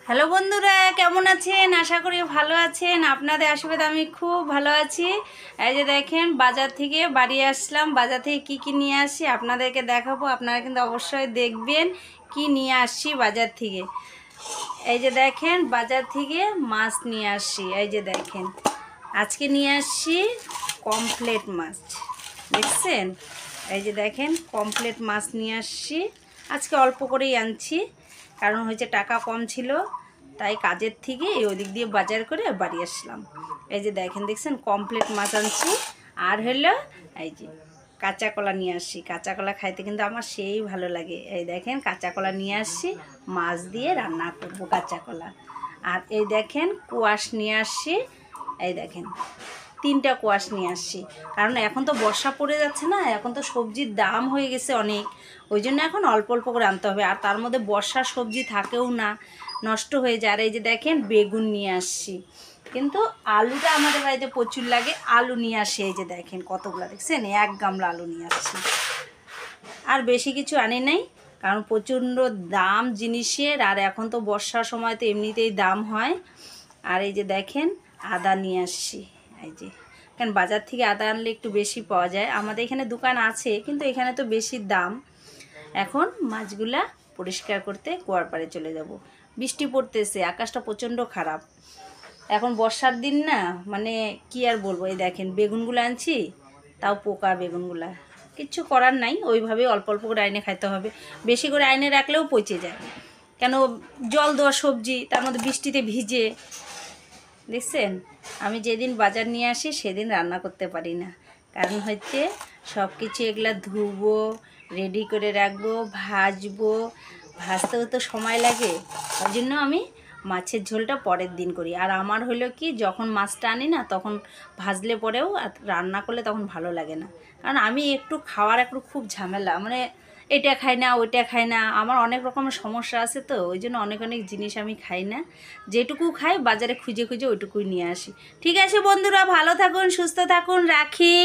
Hello বন্ধুরা, কেমন আছেন? আশা করি ভালো আছেন। আপনাদের আশীর্বাদে আমি খুব ভালো আছি। এই যে দেখেন, বাজার থেকে বাড়ি আসলাম। বাজার থেকে কি নিয়ে আসি আপনাদেরকে দেখাবো। আপনারা কিন্তু অবশ্যই দেখবেন কি নিয়ে আসছি বাজার থেকে। এই যে দেখেন, বাজার থেকে মাছ নিয়ে আসছি। এই যে দেখেন, আজকে নিয়ে আসছি কমপ্লেট মাছ। দেখছেন? এই যে দেখেন, কমপ্লেট মাছ নিয়ে আসছি। আজকে অল্প করেই আনছি, কারণ হচ্ছে টাকা কম ছিল, তাই কাজের থেকে ওদিক দিয়ে বাজার করে বাড়ি আসলাম। এই যে দেখছেন, কমপ্লেট মাছ আনছি। আর হলো এই যে কাঁচা কলা নিয়ে আসছি। কাঁচা কলা খাইতে কিন্তু আমার সেই ভালো লাগে। এই দেখেন, কাঁচা কলা নিয়ে আসছি, মাছ দিয়ে রান্না করব কাঁচা কলা। আর এই দেখেন, কোয়াশ নিয়ে আসছি। এই দেখেন, 3টা কোয়াশ নিয়ে আসছি, কারণ এখন তো বর্ষা পড়ে যাচ্ছে না, এখন তো সবজির দাম হয়ে গেছে অনেক। ওই জন্য এখন অল্প অল্প করে আনতে হবে। আর তার মধ্যে বর্ষার সবজি থাকেও না, নষ্ট হয়ে যায়। আর এই যে দেখেন, বেগুন নিয়ে আসছি। কিন্তু আলুটা আমাদের বাড়িতে প্রচুর লাগে, আলু নিয়ে আসি। এই যে দেখেন কতগুলো, দেখছেন? 1 গামলা আলু নিয়ে আসছি। আর বেশি কিছু আনি নাই, কারণ প্রচণ্ড দাম জিনিসের। আর এখন তো বর্ষার সময় তো এমনিতেই দাম হয়। আর এই যে দেখেন, আদা নিয়ে আসছি। এই যে, কারণ বাজার থেকে আদা আনলে একটু বেশি পাওয়া যায়। আমাদের এখানে দোকান আছে, কিন্তু এখানে তো বেশি দাম। এখন মাছগুলা পরিষ্কার করতে কুয়ার পাড়ে চলে যাব। বৃষ্টি পড়তেছে, আকাশটা প্রচণ্ড খারাপ। এখন বর্ষার দিন না, মানে কি আর বলবো। এই দেখেন, বেগুনগুলো আনছি, তাও পোকা বেগুনগুলা। কিচ্ছু করার নাই, ওইভাবেই অল্প অল্প করে আইনে খাইতে হবে। বেশি করে আইনে রাখলেও পচে যায়, কেন জল দেওয়া সবজি, তার মধ্যে বৃষ্টিতে ভিজে। দেখছেন, আমি যেদিন বাজার নিয়ে আসি সেদিন রান্না করতে পারি না, কারণ হচ্ছে সব কিছু এগুলা ধুবো, রেডি করে রাখবো, ভাজবো। ভাজতেও তো সময় লাগে। ওই জন্য আমি মাছের ঝোলটা পরের দিন করি। আর আমার হলো কি, যখন মাছটা আনি না, তখন ভাজলে পরেও আর রান্না করলে তখন ভালো লাগে না। কারণ আমি একটু খাওয়ার একটু খুব ঝামেলা, মানে এটা খাই না, ওইটা খাই না। আমার অনেক রকমের সমস্যা আছে, তো ওই জন্য অনেক অনেক জিনিস আমি খাই না। যেটুকু খাই বাজারে খুঁজে খুঁজে ওইটুকুই নিয়ে আসি। ঠিক আছে বন্ধুরা, ভালো থাকুন, সুস্থ থাকুন, রাখি।